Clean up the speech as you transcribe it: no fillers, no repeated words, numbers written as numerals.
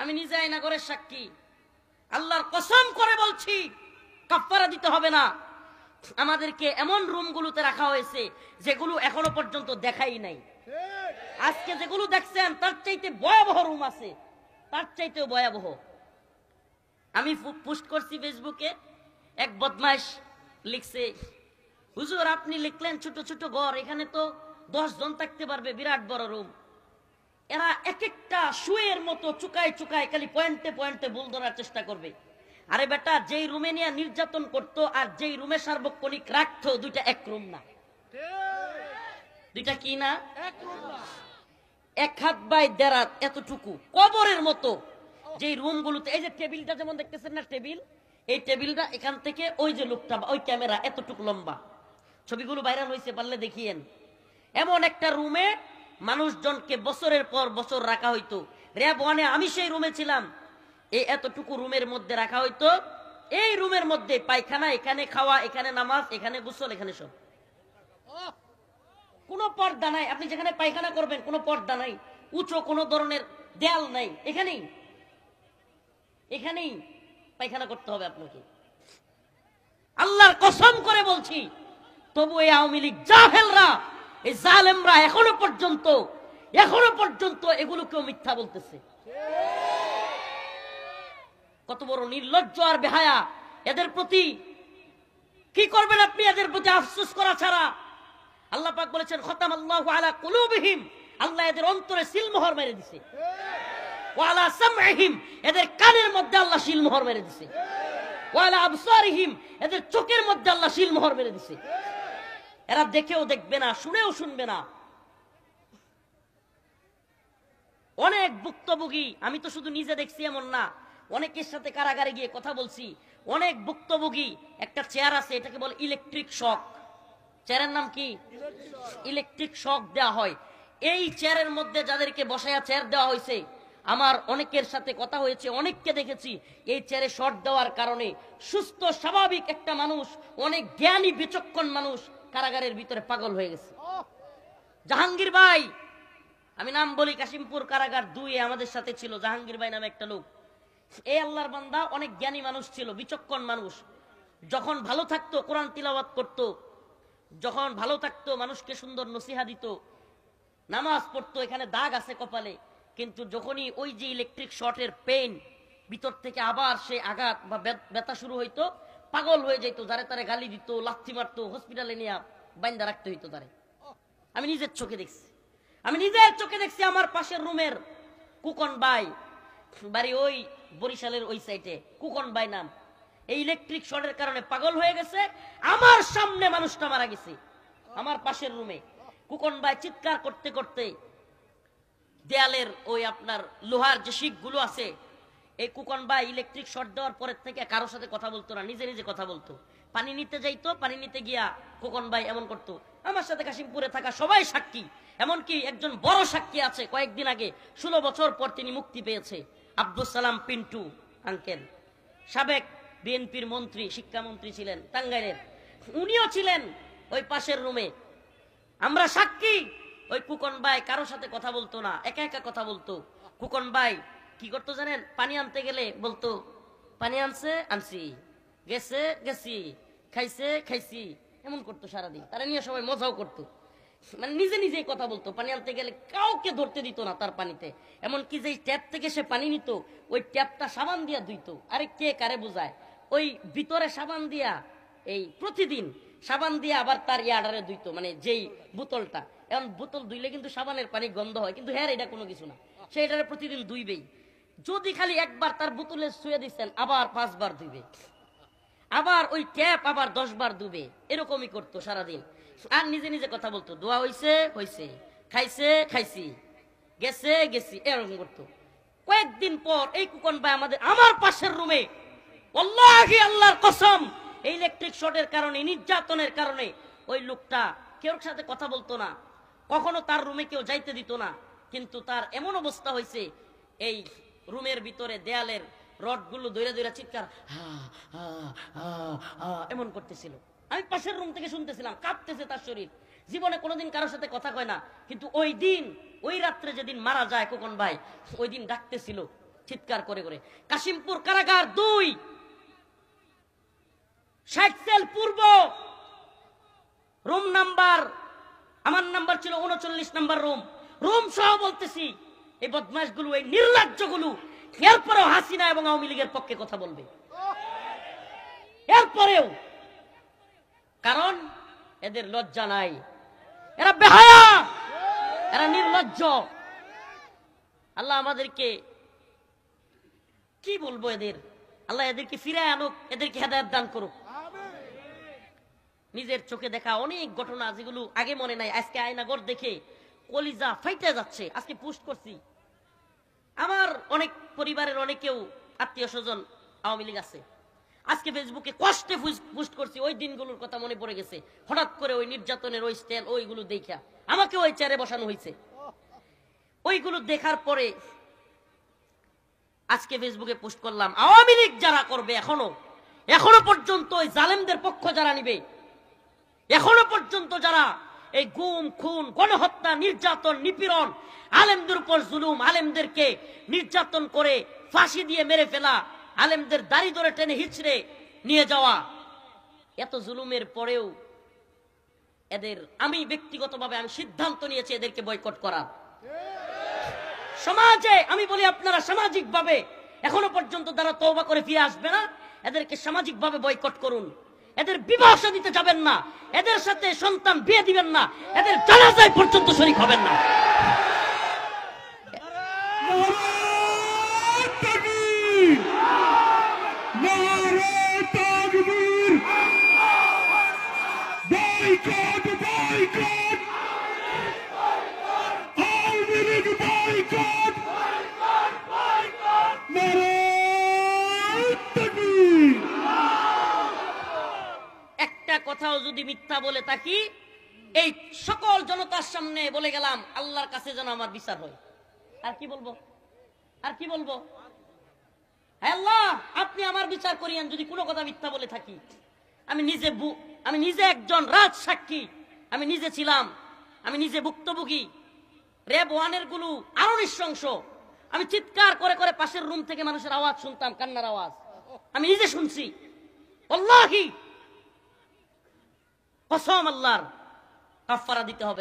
আমি নিজে আয়না ঘরের সাক্ষী, আল্লাহর কসম করে বলছি কাফারা দিতে হবে না। আমাদেরকে এমন রুমগুলোতে রাখা হয়েছে যেগুলো এখনো পর্যন্ত দেখাই নাই। আজকে যেগুলো দেখছেন তার চাইতে ভয়াবহ রুম আছে, তার চাইতেও ভয়াবহ। আমি পোস্ট করছি ফেসবুকে, এক বদমাইশ লিখছে, হুজুর আপনি লিখলেন ছোট ছোট ঘর, এখানে তো 10 জন থাকতে পারবে, বিরাট বড় রুম। এরা এক একটা শুয়ের মতো চুকায় চুকায় খালি পয়েন্টে পয়েন্টে ভুল ধরার চেষ্টা করবে। আরে বেটা, যেই রুমে নিয়ে নির্যাতন করতো আর যেই রুমে সার্বক্ষণিক রাখতো, দুইটা এক রুম না। দুইটা কি না? এক হাত বাই দেড় হাত এতটুকু কবরের মতো যেই রুমগুলোতে, এই যে টেবিলটা যেমন দেখতেছেন না, টেবিল, এই টেবিলটা এখান থেকে ওই যে লোকটা, ওই ক্যামেরা এতটুকু লম্বা, ছবিগুলো ভাইরাল হয়েছে, পারলে দেখিয়েন। এমন একটা রুমে মানুষজনকে বছরের পর বছর রাখা হইতো। র্যাব 1-এ আমি সেই রুমে ছিলাম। এই এতটুকু রুমের মধ্যে রাখা হইতো। এই রুমের মধ্যে পায়খানা, এখানে খাওয়া, এখানে নামাজ, এখানে গোসল, এখানে সব। কোনো পর্দা নাই। আপনি যেখানে পায়খানা করবেন কোনো পর্দা নাই, উঁচু কোনো ধরনের দেয়াল নাই, এখানেই এখানেই পায়খানা করতে হবে আপনাকে। আল্লাহর কসম করে বলছি, তবু এই আওয়ামী লীগ জাহেলরা, এই জালেমরা এখনো পর্যন্ত এগুলোকেও মিথ্যা বলতেছে। কত বড় নির্লজ্জ আর বেহায়া এদের প্রতি! কি করবেন আপনি এদের প্রতি আফসোস করা ছাড়া? আল্লাহ পাক বলেছেন, খতামাল্লাহু আলা কুলুবিহিম, আল্লাহ এদের অন্তরে সিলমোহর মেরে দিয়েছে। ওয়া আলা সামঈহিম, এদের কানের মধ্যে আল্লাহ সিলমোহর মেরে দিয়েছে। ওয়া আলা আবসারিহিম, এদের চোখের মধ্যে আল্লাহ সিলমোহর মেরে দিয়েছে। এরা দেখেও দেখবে না, শুনেও শুনবে না। অনেক ভুক্তভোগী, আমি তো শুধু নিজে দেখছি এমন না, অনেকের সাথে কারাগারে গিয়ে কথা বলছি। অনেক ভুক্তভোগী, একটা চেয়ার আছে, এটাকে বলে ইলেকট্রিক শক। চেয়ারের নাম কি? ইলেকট্রিক শক দেওয়া হয়। এই চেয়ারের মধ্যে যাদেরকে বসায়া চেয়ার দেওয়া হয়েছে, আমার অনেকের সাথে কথা হয়েছে, অনেককে দেখেছি এই চেয়ারে শর্ট দেওয়ার কারণে সুস্থ স্বাভাবিক একটা মানুষ, অনেক জ্ঞানী বিচক্ষণ মানুষ কারাগারের ভিতরে পাগল হয়ে গেছে। জাহাঙ্গীর ভাই, আমি নাম বলি, কাশিমপুর কারাগার 2-এ আমাদের সাথে ছিল জাহাঙ্গীর ভাই নামে একটা লোক। এই আল্লাহর বান্দা অনেক জ্ঞানী মানুষ ছিল, বিচক্ষণ মানুষ। যখন ভালো থাকতো কোরআন তিলাওয়াত করতো, যখন ভালো থাকতো মানুষকে সুন্দর নসিহা দিত, নামাজ পড়তো, এখানে দাগ আছে কপালে। কিন্তু যখনই ওই যে ইলেকট্রিক শর্টের পেইন, ভিতর থেকে আবার সে আঘাত বা ব্যথা শুরু হইতো, পাগল হয়ে যেত, যারে তারে গালি দিত, লাথি মারতো, হসপিটালে নিয়ে বাইন্দা রাখতে হইতো তারে। আমি নিজের চোখে দেখছি। আমার পাশের রুমের কুকন ভাই, বাড়ি ওই বরিশালের ওই সাইডে, কুকন ভাই নাম, এই ইলেকট্রিক শর্টের কারণে পাগল হয়ে গেছে। আমার সামনে মানুষটা মারা গেছে, আমার পাশের রুমে। কুকন ভাই চিৎকার করতে করতে দেয়ালের ওই আপনার লোহার যে শিকগুলো আছে, এই কুকন ভাই ইলেকট্রিক শর্ট দেওয়ার পরের থেকে কারোর সাথে কথা বলতো না, নিজে নিজে কথা বলতো। পানি নিতে যাইতো, পানি নিতে গিয়া কুকন ভাই এমন করতো। আমার সাথে কাশিমপুরে থাকা সবাই সাক্ষী, এমনকি একজন বড় সাক্ষী আছে, কয়েকদিন আগে 16 বছর পর তিনি মুক্তি পেয়েছে, আব্দুল সালাম পিন্টু আঙ্কেল, সাবেক বিএনপির মন্ত্রী, শিক্ষামন্ত্রী ছিলেন টাঙ্গাইলের। উনিও ছিলেন ওই পাশের রুমে। আমরা সাক্ষী, ওই কুকন ভাই কারোর সাথে কথা বলতো না, একা একা কথা বলতো। কুকন ভাই কি করতো জানেন? পানি আনতে গেলে বলতো, পানি আনছে আনছি, গেছে গেছি, খাইছে খাইছি, এমন করতো সারাদিন। তারা নিয়ে সবাই মজাও করতো, মানে নিজে নিজেই কথা বলতো। পানি আনতে গেলে কাউকে ধরতে দিত না তার পানিতে। এমনকি যেই ট্যাপ থেকে সে পানি নিত, ওই ট্যাপটা সাবান দিয়া ধুইতো। আরে কে কারে বোঝায়? ওই ভিতরে সাবান দিয়া, এই প্রতিদিন সাবান দিয়ে আবার তার ইয়ার্ডারে ধুইতো, মানে যেই বোতলটা। এখন বোতল ধুইলে কিন্তু সাবানের পানি গন্ধ হয়, কিন্তু হ্যাঁ এটা কোনো কিছু না, সে এটারে প্রতিদিন ধুইবেই। যদি খালি একবার তার বোতলে শুয়ে দিচ্ছেন, আবার 5 বার ধুইবে, আবার ওই ট্যাপ আবার 10 বার ধুবে, এরকমই করতো সারাদিন। আর নিজে নিজে কথা বলতো, দোয়া হইছে হইছে, খাইছে খাইছি, গেছে গেছি, এরকম করতো। কয়েকদিন পর এই কুকন ভাই আমার পাশের রুমে, আল্লাহি আল্লাহর কসম, এই ইলেকট্রিক শর্টের কারণে, নির্যাতনের কারণে ওই লোকটা কেউ সাথে কথা বলতো না, কখনো তার রুমে কেউ যাইতে দিত না। কিন্তু তার এমন অবস্থা হয়েছে, এই রুমের ভিতরে দেয়ালের রডগুলো দইরা দইরা চিৎকার এমন করতেছিল। আমি পাশের রুম থেকে শুনতেছিলাম, কাঁপতেছে তার শরীর। জীবনে কোনোদিন কারোর সাথে কথা কয় না, কিন্তু ওই দিন, ওই রাত্রে যেদিন মারা যায় খোকন ভাই, ওই দিন ডাকতেছিল, চিৎকার করে করে। কাশিমপুর কারাগার 2, 60 সেল পূর্ব, রুম নাম্বার, আমার নাম্বার ছিল 39 নাম্বার রুম সহ বলতেছি। এই বদমাশগুলো, এই নির্লজ্জগুলো এরপরেও হাসিনা এবং আওয়ামী লীগের পক্ষে কথা বলবে, এরপরেও। কারণ এদের লজ্জা নাই, এরা বেহায়া, এরা নির্লজ্জ। আল্লাহ আমাদেরকে কি বলবো, আল্লাহ এদেরকে ফিরে আনুক, এদেরকে হেদায়েত দান করুক। নিজের চোখে দেখা অনেক ঘটনা যেগুলো আগে মনে নাই, আজকে আয়নাগর দেখে কলিজা ফাইটে যাচ্ছে। আজকে পোস্ট করছি, আমার অনেক পরিবারের অনেকেও আত্মীয় স্বজন আওয়ামী লীগ আছে। আজকে ফেসবুকে কষ্টে পোস্ট করছি, ওই দিনগুলোর কথা মনে পড়ে গেছে। হঠাৎ করে ওই নির্যাতনের ওই স্টাইল, ওইগুলো দেখা আমাকে ওই চেয়ারে বসানো হয়েছে। ওইগুলো দেখার পরে আজকে ফেসবুকে পোস্ট করলাম, আওয়ামী লীগ যারা করবে, এখনো পর্যন্ত ওই জালেমদের পক্ষ যারা নিবে, এখনো পর্যন্ত যারা এই গুম খুন গণহত্যা নির্যাতন নিপীড়ন আলেমদের উপর জুলুম, আলেমদেরকে নির্যাতন করে ফাঁসি দিয়ে মেরে ফেলা, আলেমদের দাড়ি ধরে টেনে হিচড়ে নিয়ে যাওয়া, এত জুলুমের পরেও এদের আমি ব্যক্তিগতভাবে আমি সিদ্ধান্ত নিয়েছি এদেরকে বয়কট করার। সমাজে আমি বলি, আপনারা সামাজিকভাবে এখনো পর্যন্ত যারা তওবা করে ফিরে আসবে না, এদেরকে সামাজিকভাবে বয়কট করুন। এদের বিবাহ দিতে যাবেন না, এদের সাথে সন্তান বিয়ে দিবেন না, এদের জানাজায় পর্যন্ত শরীক হবেন না। কথাও যদি মিথ্যা বলে থাকি, এই সকল জনতার সামনে বলে গেলাম, আল্লাহর কাছে যেন আমার বিচার হয়। আর কি বলবো, আর কি বলবো? আল্লাহ, আপনি আমার বিচার করিয়েন যদি কোনো কথা মিথ্যা বলে থাকি। আমি নিজে একজন রাজ সাক্ষী, আমি নিজে ছিলাম, আমি নিজে ভুক্তভোগী। র‍্যাব 1 গুলো আরো নৃশংস। আমি চিৎকার করে করে পাশের রুম থেকে মানুষের আওয়াজ শুনতাম, কান্নার আওয়াজ, আমি নিজে শুনছি। আল্লাহি কসম, আল্লাহর কাফারা দিতে হবে।